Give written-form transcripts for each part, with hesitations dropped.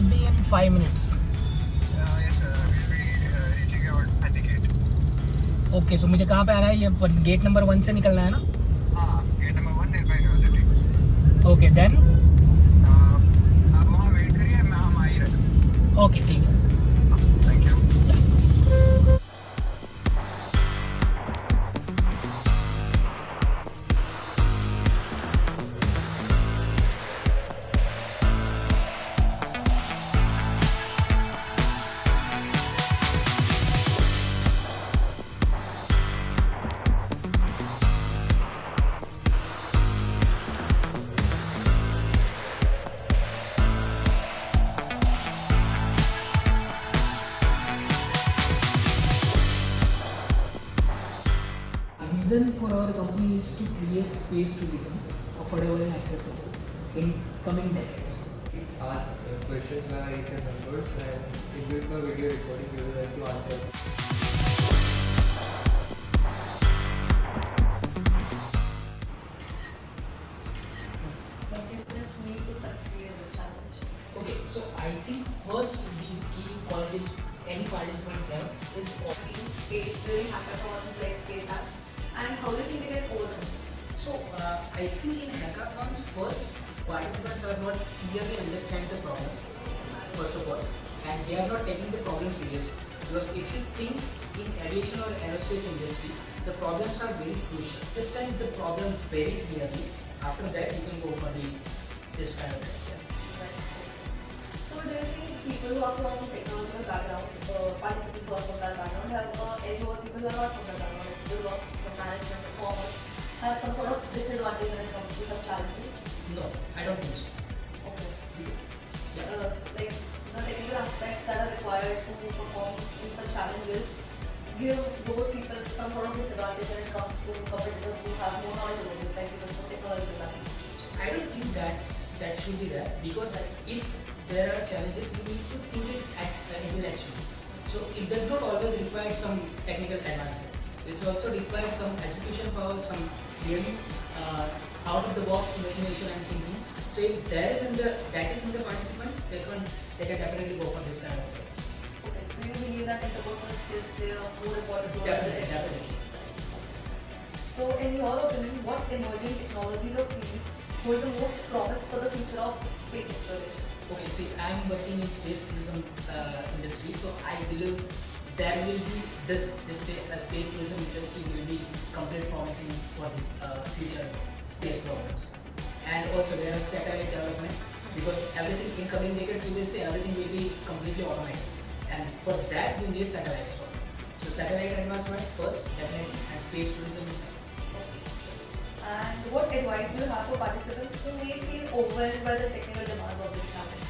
will be in 5 minutes. Yes, sir. We'll be reaching out at the gate. Okay, so मुझे कहाँ पे आना है? ये गेट नंबर 1 से निकलना है ना? हाँ, gate number 1 nearby university. Okay then. आप वहाँ वेट करिए, हम आ ही रहे हैं. ओके ठीक है. Thank you. Reason for our company is to create space tourism, affordable and accessible in coming decades. Ask questions by recent members and it will be a video recording we will like to answer. Participants need to succeed in this challenge. Okay, so I think first the key qualities any participants have is Space, really hackathon, like space apps, and how do you think they get over them? so I think in hackathons first participants are not clearly understand the problem first of all, and they are not taking the problem seriously, because if you think in aviation or aerospace industry the problems are very crucial. Understand the problem very clearly. After that you can go for this kind of lecture. So do you think people who are from technological backgrounds, participants who are from that background, have an edge over people who are not from that background, like people who are from management or commerce, have some sort of disadvantage when it comes to some challenges? No, I don't think so. Okay. Yeah. Like the technical aspects that are required to perform in such challenges give those people some sort of disadvantage when it comes to competitors who have more knowledge about this, like people from technological background. I don't think that should be there, because if there are challenges, you need to think it intellectually. So it does not always require some technical advancement. It also requires some execution power, some really out of the box imagination and thinking. So if that is in the participants, they can definitely go for this kind of stuff. Okay, so you believe that interpersonal skills play a more important role in the Definitely, technical? definitely. So in your opinion, what emerging technologies or fields hold the most promise for the future of space exploration? Okay, see, I am working in space tourism industry, so I believe there will be space tourism industry will be completely promising for the future space programs. And also there is satellite development, because everything in coming decades you will see everything will be completely automated, and for that we need satellites for. So satellite advancement first, definitely, and space tourism is second. And what advice do you have for participants who may feel overwhelmed by the technical demands of this challenge?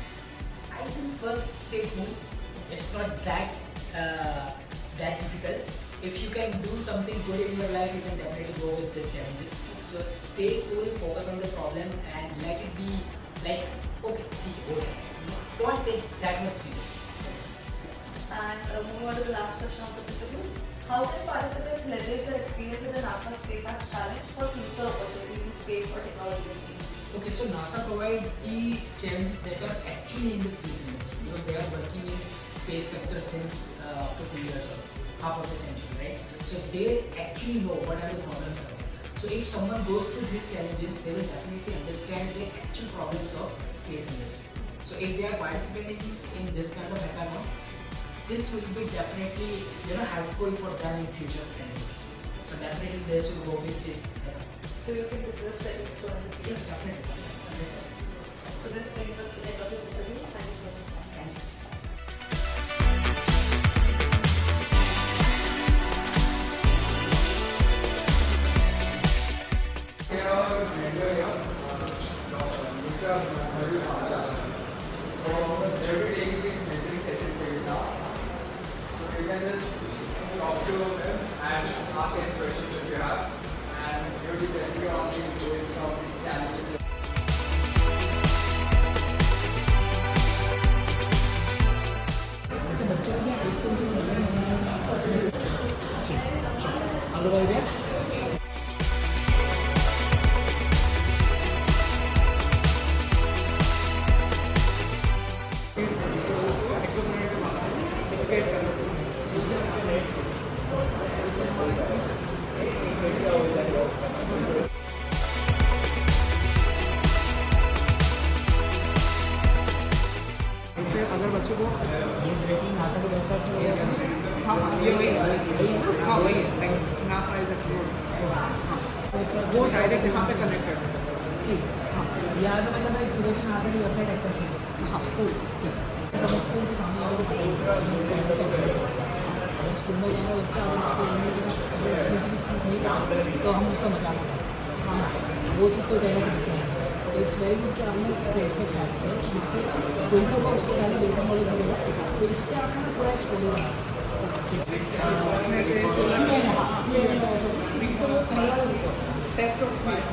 I think first stay cool. It's not that difficult. If you can do something good in your life, you can definitely go with these challenges. So stay cool, focus on the problem, and let it be like okay, don't take that much serious. And moving on to the last question of this interview, how can participants leverage their experience with the NASA Space Apps Challenge for future opportunities in space or technological fields? Okay, so NASA provide the challenges that are actually in the space industry, because they are working in space sector since 50 years or half of a century, right? So they actually know what are the problems are. So if someone goes through these challenges, they will definitely understand the actual problems of space industry. So if they are participating in this kind of hackathon, this will be definitely helpful for them in future endeavors. So definitely they should go with this. So you think this is a stepping stone in the future? Yes, definitely. 100%. So this brings us to the end of this interview. Thank you so much. Thank you. Every day you can mentoring session for you now. So you can just talk to them and ask any questions if you have. And you'll be telling you on the challenges. Rotate करना इससे अगर बच्चों को ये directly NASA की website से लिया था। हाँ ये वही है हाँ वही है नासा इज वो डायरेक्ट यहाँ पे कनेक्टेड है ठीक है, हाँ यहाँ से मतलब मैं डायरेक्टली नासा की वेबसाइट एक्सेस की हाँ cool. ठीक है, समझते हैं कि सामने वाले को अगर स्कूल में जाएगा बच्चा अगर उसको किसी भी चीज़ नहीं पता तो हम उसका मजाक उड़ाते हैं। हाँ वो चीज़ कोई पहले से दिखते हैं तो इट्स वेरी गुड कि आपने इसके एक्सेस स्टार्ट किया जिससे स्कूल को उसको पहले बेसिक नॉलेज मिलेगा तो इस पर आप पूरा एक स्टोरी बना सकते हैं। टेस्ट ऑफ स्पीड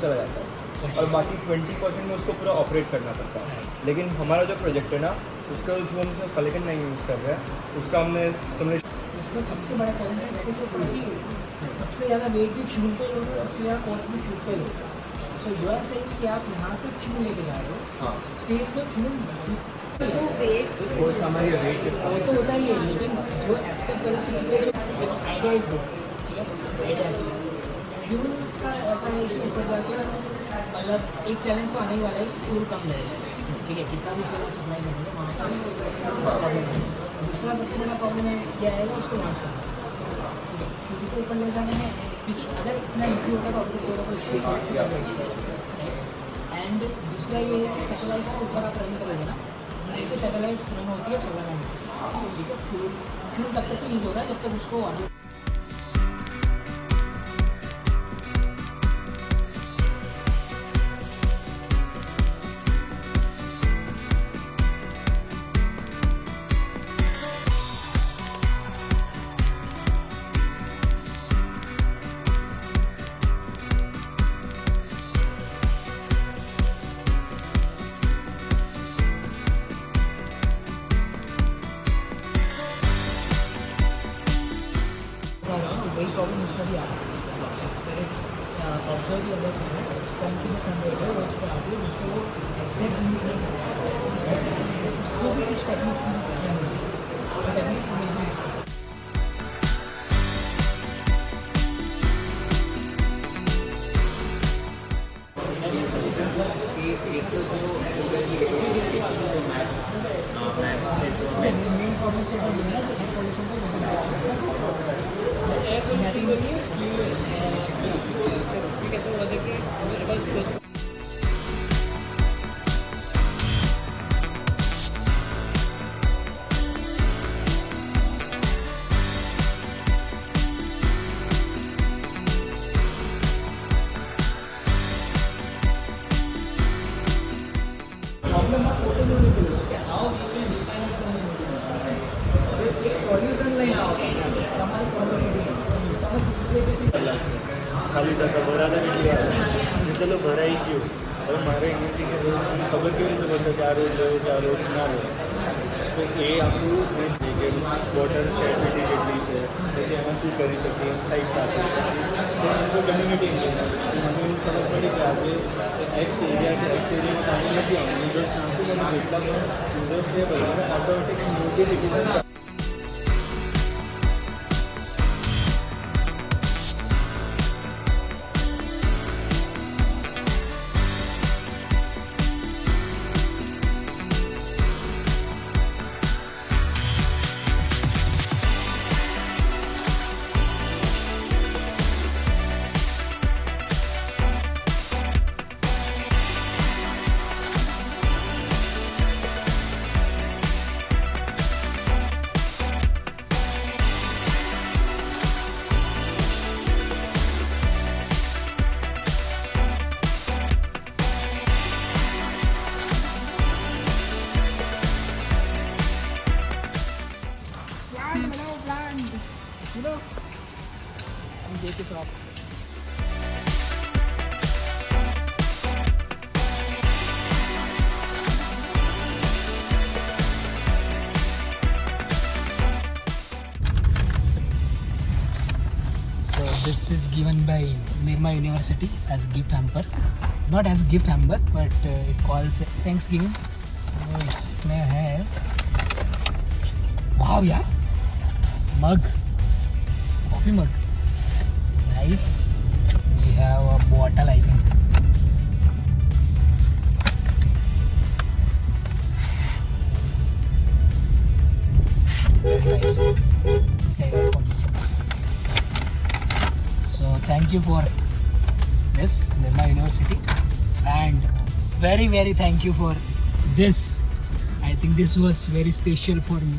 चला जाता है और बाकी 20% में उसको पूरा ऑपरेट करना पड़ता है। लेकिन हमारा जो प्रोजेक्ट है ना उसका जो हम उसमें फॉलिकन नहीं यूज़ कर रहे हैं उसका हमने सिमुलेशन इसमें सबसे बड़ा चैलेंज है दैट इज सबसे ज़्यादा वेट भी फ्यूल पे होता है, सबसे ज़्यादा कॉस्ट भी फ्यूल पे लेता है। सो यू आर सेइंग कि आप यहाँ से फ्यूल लेके जा रहे हो हाँ स्पेस में फ्यूल तो वेट वो हमारी रेट वो तो होता ही है लेकिन जो एस्केप वेलोसिटी पे जो आइडिया इज गुड ठीक है आइडिया अच्छा फ्यूल का ऐसा है कि ऊपर जाके मतलब एक चैलेंज तो आने ही वाला है कि फ्यूल कम लगेगा ठीक है कितना भी फ्यूल सप्लाई करेंगे वहाँ पर प्रॉब्लम है। दूसरा सबसे बड़ा प्रॉब्लम है क्या आएगा उसको लॉन्च करना ठीक है फ्यूल को ऊपर ले जाने में क्योंकि अगर इतना ईजी होता तो आपको कोई ना कोई स्पेस एंड दूसरा ये है कि सैटेलाइट्स के ऊपर आप रन करोगे ना उसके सैटेलाइट्स रन होती है सोलर पैनल ठीक है फ्यूल तब तक यूज हो रहा है जब तक उसको आगे वही प्रॉब्लम उसमें भी आ रहा है ऑब्जर्व की अदर प्लैनेट्स सन की जो सनराइज है वो उस पर आती है जिससे वो एग्जैक्ट यूज नहीं कर सकते उसको भी कुछ टेक्निक्स यूज किया तो टेक्निक्स को भी यूज कर सकते मेन प्रॉब्लम से है ना कि एयर पोल्यूशन को एयर पोल्यूशन को नहीं कैसे हुआ था कि मेरे पास प्रॉब्लम फोटो जोड़ने के लिए how you can define as एक सॉल्यूशन लाइन आओ हमारी प्रॉब्लम खाली था भरा था नहीं चलो भरा ही क्यों और हमारे इंडस्ट्री के खबर क्यों नहीं बोलते क्या रोड ना लो तो ये आपको वॉटर स्कैसिटी કેટલી છે પછી એમાં શું કરી શકીએ ઇનસાઇટ્સ આપી શકીએ તો કમ્યુનિટી એન્ગેજમેન્ટ મને એવું ખબર પડી કે આજે એક્સ એરિયા છે એક્સ એરિયામાં પાણી નથી આવતું યુઝર્સ નાખતું પણ જેટલા પણ યુઝર્સ છે બધાને automatic notification and take this off. So this is given by Nirma University as gift hamper. Not as gift hamper, but it calls Thanksgiving. So इसमें है wow यार mug, coffee mug, nice. We have a bottle, I think. Very nice. Okay, so thank you for this, Nirma University, and very thank you for this. I think this was very special for me.